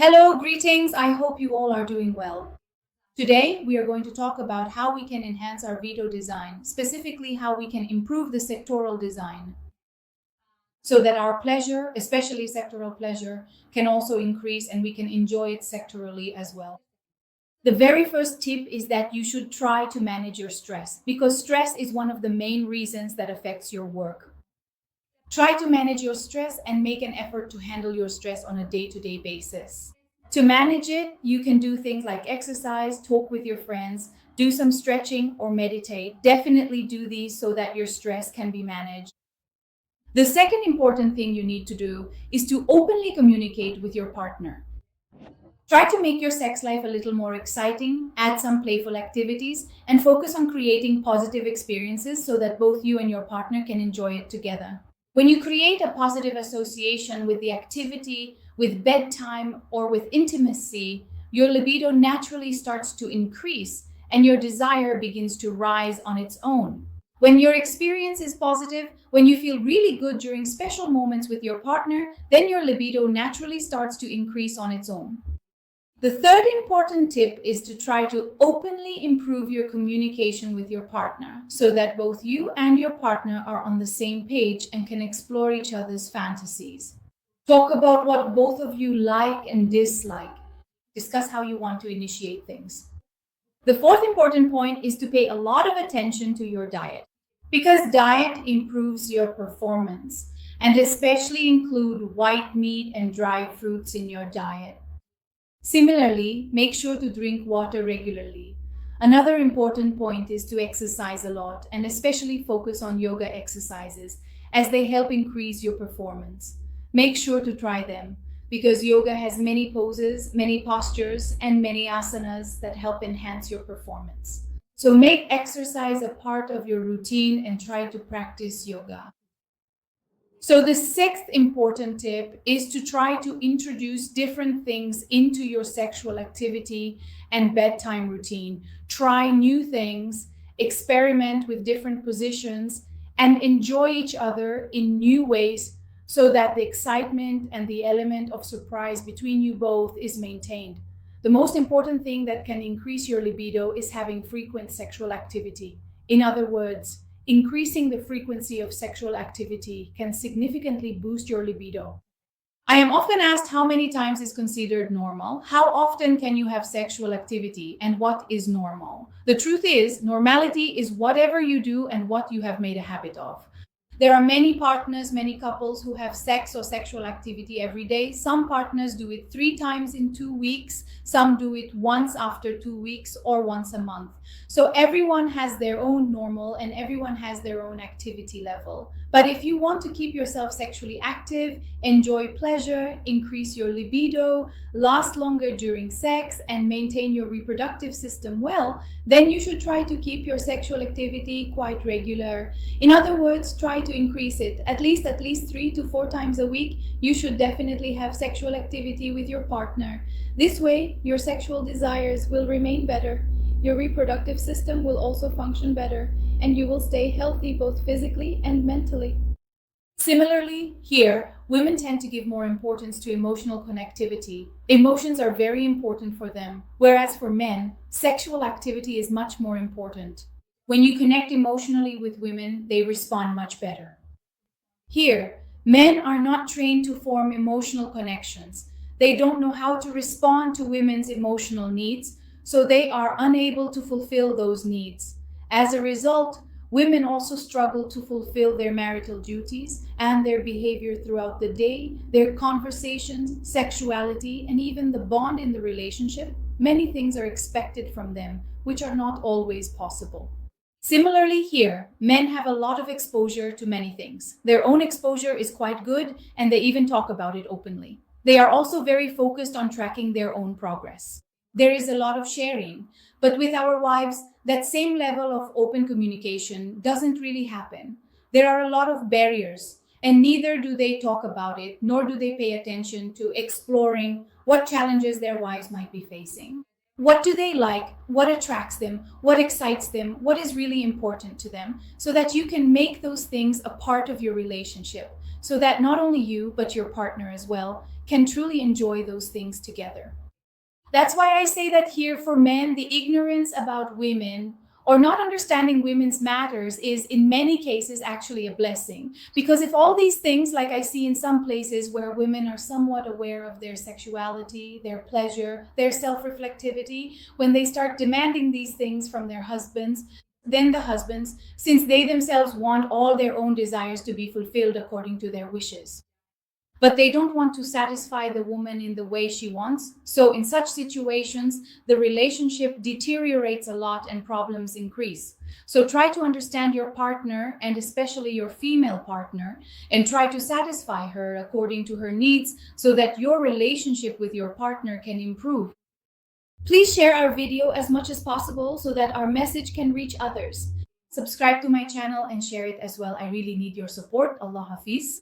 Hello, greetings. I hope you all are doing well. Today, we are going to talk about how we can enhance our veto design, specifically how we can improve the sectoral design so that our pleasure, especially sectoral pleasure, can also increase and we can enjoy it sectorally as well. The very first tip is that you should try to manage your stress because stress is one of the main reasons that affects your work. Try to manage your stress and make an effort to handle your stress on a day-to-day basis. To manage it, you can do things like exercise, talk with your friends, do some stretching, or meditate. Definitely do these so that your stress can be managed. The second important thing you need to do is to openly communicate with your partner. Try to make your sex life a little more exciting, add some playful activities, and focus on creating positive experiences so that both you and your partner can enjoy it together. When you create a positive association with the activity, with bedtime, or with intimacy, your libido naturally starts to increase and your desire begins to rise on its own. When your experience is positive, when you feel really good during special moments with your partner, then your libido naturally starts to increase on its own. The third important tip is to try to openly improve your communication with your partner so that both you and your partner are on the same page and can explore each other's fantasies. Talk about what both of you like and dislike. Discuss how you want to initiate things. The fourth important point is to pay a lot of attention to your diet because diet improves your performance and especially include white meat and dried fruits in your diet. Similarly, make sure to drink water regularly. Another important point is to exercise a lot and especially focus on yoga exercises as they help increase your performance. Make sure to try them because yoga has many poses, many postures, and many asanas that help enhance your performance. So make exercise a part of your routine and try to practice yoga. So the sixth important tip is to try to introduce different things into your sexual activity and bedtime routine. Try new things, experiment with different positions, and enjoy each other in new ways so that the excitement and the element of surprise between you both is maintained. The most important thing that can increase your libido is having frequent sexual activity. In other words, increasing the frequency of sexual activity can significantly boost your libido. I am often asked how many times is considered normal, how often can you have sexual activity, and what is normal. The truth is, normality is whatever you do and what you have made a habit of. There are many partners, many couples who have sex or sexual activity every day. Some partners do it 3 times in 2 weeks. Some do it once after 2 weeks or once a month. So everyone has their own normal and everyone has their own activity level. But if you want to keep yourself sexually active, enjoy pleasure, increase your libido, last longer during sex, and maintain your reproductive system well, then you should try to keep your sexual activity quite regular. In other words, try to increase it. At least 3 to 4 times a week, you should definitely have sexual activity with your partner. This way, your sexual desires will remain better. Your reproductive system will also function better, and you will stay healthy both physically and mentally. Similarly, here, women tend to give more importance to emotional connectivity. Emotions are very important for them, whereas for men, sexual activity is much more important. When you connect emotionally with women, they respond much better. Here, men are not trained to form emotional connections. They don't know how to respond to women's emotional needs, so they are unable to fulfill those needs. As a result, women also struggle to fulfill their marital duties and their behavior throughout the day, their conversations, sexuality, and even the bond in the relationship. Many things are expected from them, which are not always possible. Similarly here, men have a lot of exposure to many things. Their own exposure is quite good, and they even talk about it openly. They are also very focused on tracking their own progress. There is a lot of sharing, but with our wives, that same level of open communication doesn't really happen. There are a lot of barriers, and neither do they talk about it, nor do they pay attention to exploring what challenges their wives might be facing. What do they like? What attracts them? What excites them? What is really important to them? So that you can make those things a part of your relationship, so that not only you, but your partner as well, can truly enjoy those things together. That's why I say that here for men, the ignorance about women or not understanding women's matters is in many cases actually a blessing. Because if all these things, like I see in some places where women are somewhat aware of their sexuality, their pleasure, their self-reflectivity, when they start demanding these things from their husbands, then the husbands, since they themselves want all their own desires to be fulfilled according to their wishes, but they don't want to satisfy the woman in the way she wants. So in such situations, the relationship deteriorates a lot and problems increase. So try to understand your partner, and especially your female partner, and try to satisfy her according to her needs so that your relationship with your partner can improve. Please share our video as much as possible so that our message can reach others. Subscribe to my channel and share it as well. I really need your support. Allah Hafiz.